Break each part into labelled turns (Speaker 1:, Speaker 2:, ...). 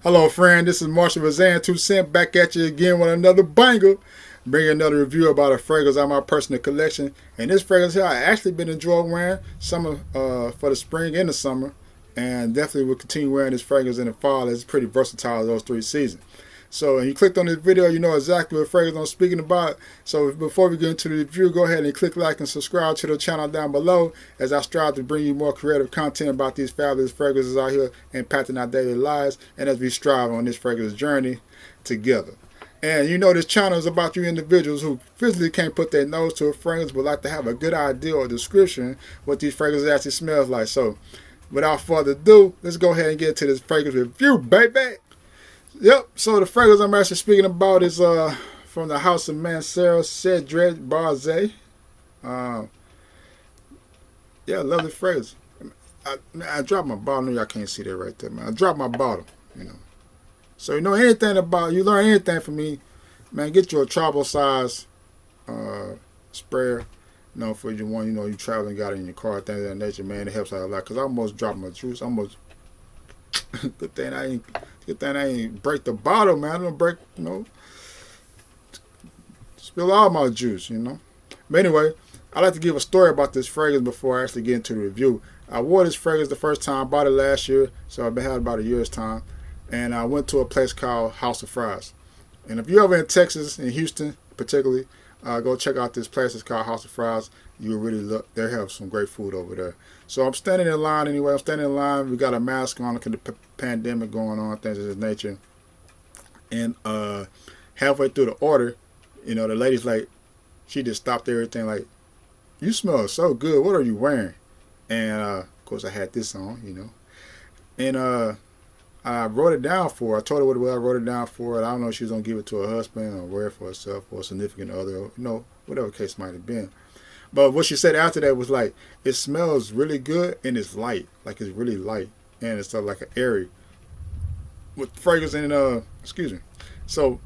Speaker 1: Hello, friend. This is Marshalljoseph Zayin 2 cent back at you again with another banger. Bringing another review about a fragrance out of my personal collection. And this fragrance here, I actually been enjoying wearing summer for the spring and the summer, and definitely will continue wearing this fragrance in the fall. It's pretty versatile those 3 seasons. So, and you clicked on this video, you know exactly what fragrance I'm speaking about. So, before we get into the review, go ahead and click like and subscribe to the channel down below as I strive to bring you more creative content about these fabulous fragrances out here impacting our daily lives, and as we strive on this fragrance journey together. And you know this channel is about you individuals who physically can't put their nose to a fragrance but like to have a good idea or description what these fragrances actually smells like. So, without further ado, let's go ahead and get to this fragrance review, baby. Yep, so the fragrance I'm actually speaking about is from the house of Mancera Cedrat Boise. Yeah, lovely fragrance. I dropped my bottle. No, y'all can't see that right there, man. I dropped my bottle, you know. So you know anything about, you learn anything from me, man, get you a travel size sprayer, you know, for you one, you know, you traveling, got it in your car, things of that nature, man. It helps out a lot, because I almost dropped my juice. Good thing I ain't break the bottle, man. I don't break, you know, spill all my juice, you know. But anyway, I'd like to give a story about this fragrance before I actually get into the review. I wore this fragrance the first time, bought it last year, so I've been had about a year's time. And I went to a place called House of Fries. And if you're ever in Texas, in Houston particularly, go check out this place. It's called House of Fries. You will really look. They have some great food over there. So I'm standing in line anyway. I'm standing in line. We got a mask on because the pandemic going on, things of this nature. And halfway through the order, you know, the lady's like, she just stopped everything like, "You smell so good. What are you wearing?" And of course I had this on, you know. And I wrote it down for her. I told her what it was. I wrote it down for her. I don't know if she was going to give it to her husband or wear it for herself or a significant other, or, you know, whatever the case might have been. But what she said after that was like, it smells really good and it's light. Like it's really light. And it's like an airy with fragrance in excuse me. So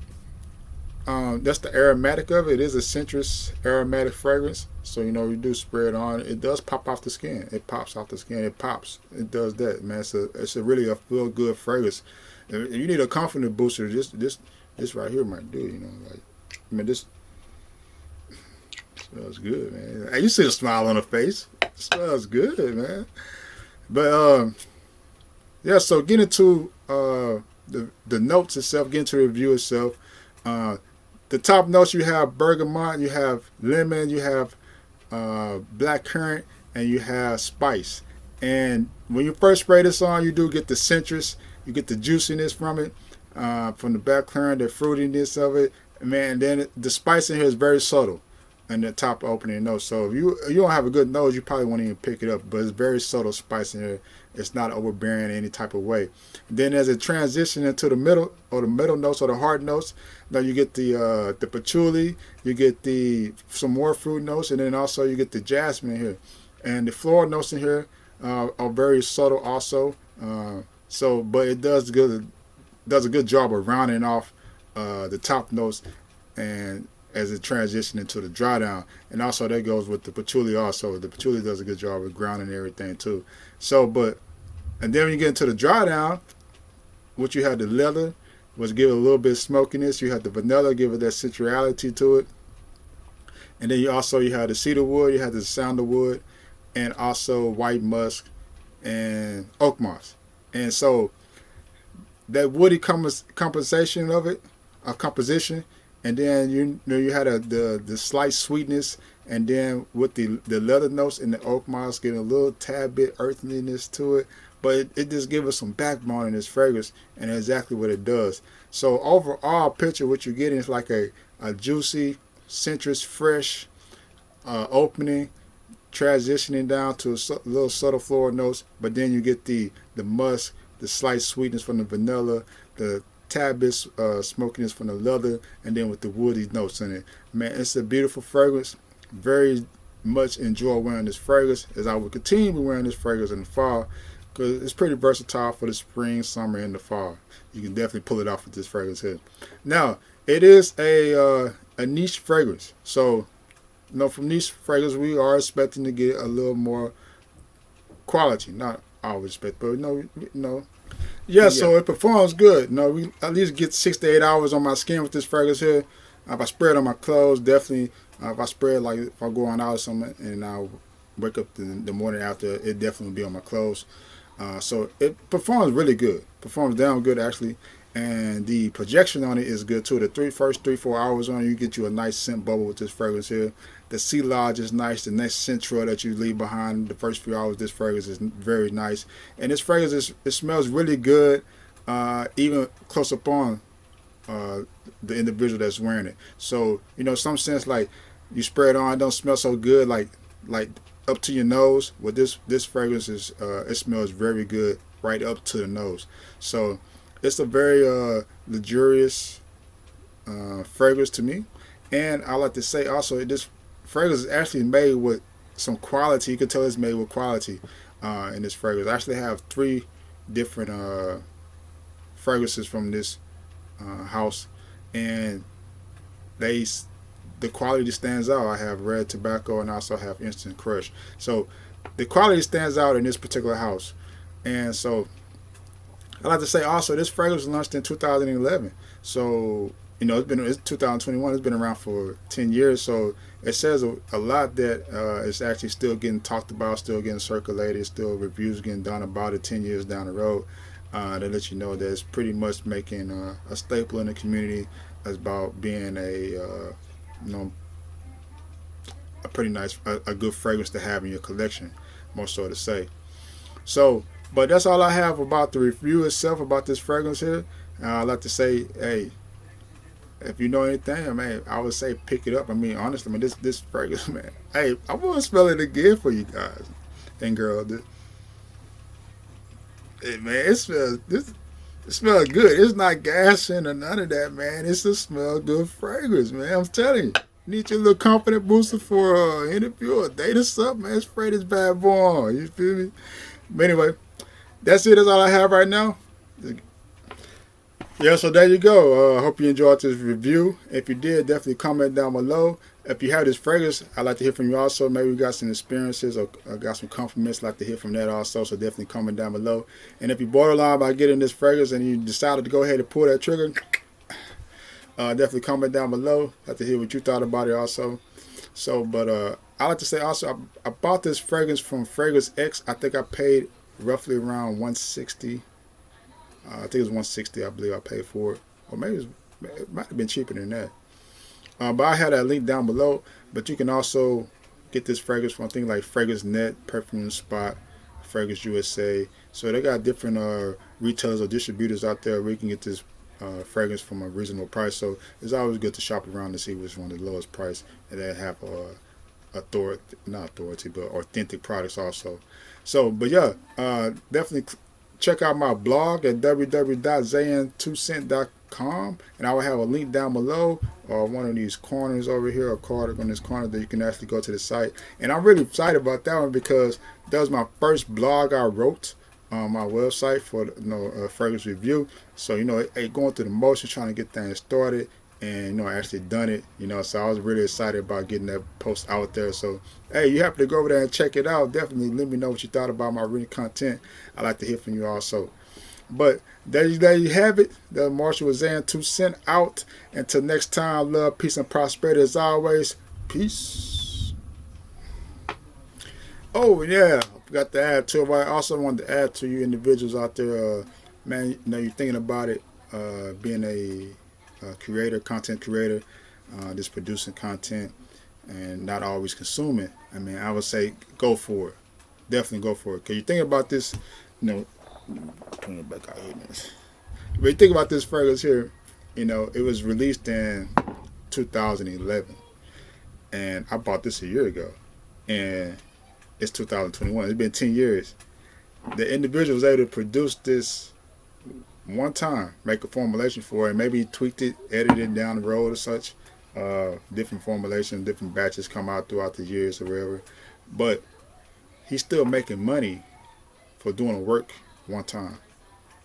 Speaker 1: that's the aromatic of it. It is a citrus aromatic fragrance. So, you know, you do spray it on. It does pop off the skin. It pops off the skin. It pops. It does that, man. It's a really a feel good fragrance. If you need a confidence booster, this right here might do. You know, like, I mean, this smells good, man. Hey, you see the smile on her face. It smells good, man. But yeah. So getting to the notes itself, getting to the review itself. The top notes, you have bergamot, you have lemon, you have black currant, and you have spice. And when you first spray this on, you do get the citrus, you get the juiciness from it, from the black currant, the fruitiness of it, man. Then the spice in here is very subtle in the top opening note. So if you don't have a good nose, you probably won't even pick it up. But it's very subtle spice in here. It's not overbearing in any type of way. Then as it transitions into the middle, or the middle notes, or the hard notes, now you get the patchouli, you get some more fruit notes, and then also you get the jasmine here. And the floral notes in here are very subtle also. But it does a good job of rounding off the top notes, and as it transitions into the dry down. And also that goes with the patchouli also. The patchouli does a good job of grounding everything too. So, and then when you get into the dry down, what you had the leather, was give it a little bit of smokiness. You had the vanilla, give it that sensuality to it. And then you had the cedar wood, you had the sandalwood, and also white musk and oak moss. And so that woody composition of it, composition, and then you had the slight sweetness, and then with the leather notes and the oak moss getting a little tad bit earthiness to it. But it just gives us some backbone in this fragrance, and exactly what it does. So overall picture, what you're getting is like a juicy, citrus, fresh opening, transitioning down to a little subtle floral notes. But then you get the musk, the slight sweetness from the vanilla, the tad bit smokiness from the leather, and then with the woody notes in it. Man, it's a beautiful fragrance. Very much enjoy wearing this fragrance, as I will continue to be wearing this fragrance in the fall, because it's pretty versatile for the spring, summer, and the fall. You can definitely pull it off with this fragrance here. Now, it is a niche fragrance. So, you know, from niche fragrance, we are expecting to get a little more quality. Not always expect, but you know, Yeah,
Speaker 2: Yeah.
Speaker 1: so it performs good. We at least get 6 to 8 hours on my skin with this fragrance here. If I spray it on my clothes, definitely. If I spray it, like if I go on out or something and I wake up the morning after, it definitely will be on my clothes. So it performs really good. Performs damn good actually, and the projection on it is good too. The first 3 4 hours on it, you get you a nice scent bubble with this fragrance here. The sea lodge is nice. The next scent trail that you leave behind the first few hours, this fragrance is very nice. And this fragrance it smells really good, even close upon uh, the individual that's wearing it. So some sense like you spray it on, it don't smell so good like up to your nose. Well, this fragrance is it smells very good right up to the nose. So it's a very luxurious fragrance to me. And I like to say also this fragrance is actually made with some quality. You can tell it's made with quality in this fragrance. I actually have 3 different fragrances from this house, and they the quality stands out. I have red tobacco and I also have instant crush. So the quality stands out in this particular house. And so I like to say also this fragrance was launched in 2011. So it's 2021. It's been around for 10 years. So it says a lot that it's actually still getting talked about, still getting circulated, still reviews getting done about it 10 years down the road. To let you know that it's pretty much making a staple in the community as about being a pretty nice, a good fragrance to have in your collection, more so to say. So, but that's all I have about the review itself about this fragrance here. I'd like to say, hey, if you know anything, I would say pick it up. Honestly, this fragrance, man. Hey, I want to smell it again for you guys and girls. Hey, man, it smells good. It's not gassing or none of that, man. It's a smell good fragrance, man. I'm telling you. Need your little confident booster for an interview or a date or something, man. Spray this bad boy on. You feel me? But anyway, that's it. That's all I have right now. Yeah, so there you go. I hope you enjoyed this review. If you did, definitely comment down below. If you have this fragrance, I'd like to hear from you also. Maybe you got some experiences or got some compliments. I'd like to hear from that also. So definitely comment down below. And if you borderline by getting this fragrance and you decided to go ahead and pull that trigger, definitely comment down below. I'd like to hear what you thought about it also. So, but I like to say also, I bought this fragrance from Fragrance X. I think I paid roughly around $160. I think it was $160. I believe I paid for it, or maybe it might have been cheaper than that. But I had that link down below. But you can also get this fragrance from things like Fragrance Net, Perfume Spot, Fragrance USA. So they got different retailers or distributors out there where you can get this fragrance from a reasonable price. So it's always good to shop around to see which one is the lowest price, and they have not authority, but authentic products also. So, but yeah, definitely check out my blog at www.zayin2cent.com, and I will have a link down below or one of these corners over here, a card on this corner that you can actually go to the site. And I'm really excited about that one because that was my first blog I wrote on my website for fragrance review. So going through the motion, trying to get things started, and I actually done it. So I was really excited about getting that post out there. So hey, you have to go over there and check it out. Definitely let me know what you thought about my written content. I'd like to hear from you also. But there you have it. The Marshall with Zayin 2 Cent out. Until next time, love, peace, and prosperity as always. Peace. Oh yeah, I forgot to add to it. I also wanted to add to you individuals out there, man. You're thinking about it, being a creator, content creator, just producing content and not always consuming. I would say go for it. Definitely go for it. Because you think about this, turn it back out here, man. But you think about this fragrance here, it was released in 2011, and I bought this a year ago, and it's 2021. It's been 10 years. The individual was able to produce this one time, make a formulation for it, maybe tweaked it, edited it down the road or such. Different formulations, different batches come out throughout the years or whatever. But he's still making money for doing the work one time.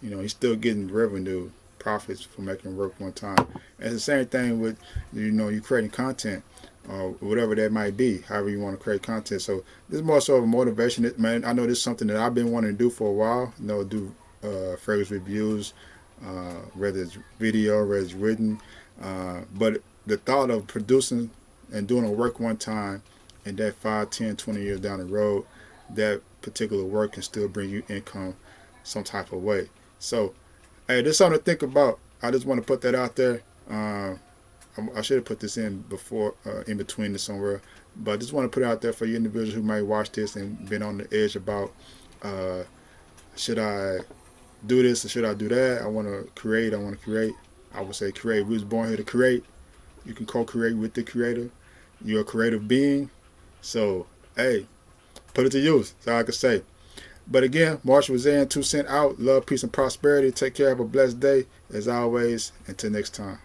Speaker 1: He's still getting revenue, profits for making work one time. And it's the same thing with, you creating content or whatever that might be, however you want to create content. So this is more so of a motivation. Man, I know this is something that I've been wanting to do for a while, do fragrance reviews, whether it's video, whether it's written. But the thought of producing and doing a work one time, and that 5, 10, 20 years down the road, that particular work can still bring you income some type of way. So, hey, there's something to think about. I just want to put that out there. I should have put this in before, in between this somewhere, but I just want to put it out there for you individuals who might watch this and been on the edge about, should I do this or should I do that? I want to create. I would say create. We was born here to create. You can co-create with the creator. You're a creative being. So, hey, put it to use. That's all I can say. But again, Marshall Zayin, 2 cent out. Love, peace, and prosperity. Take care. Have a blessed day. As always, until next time.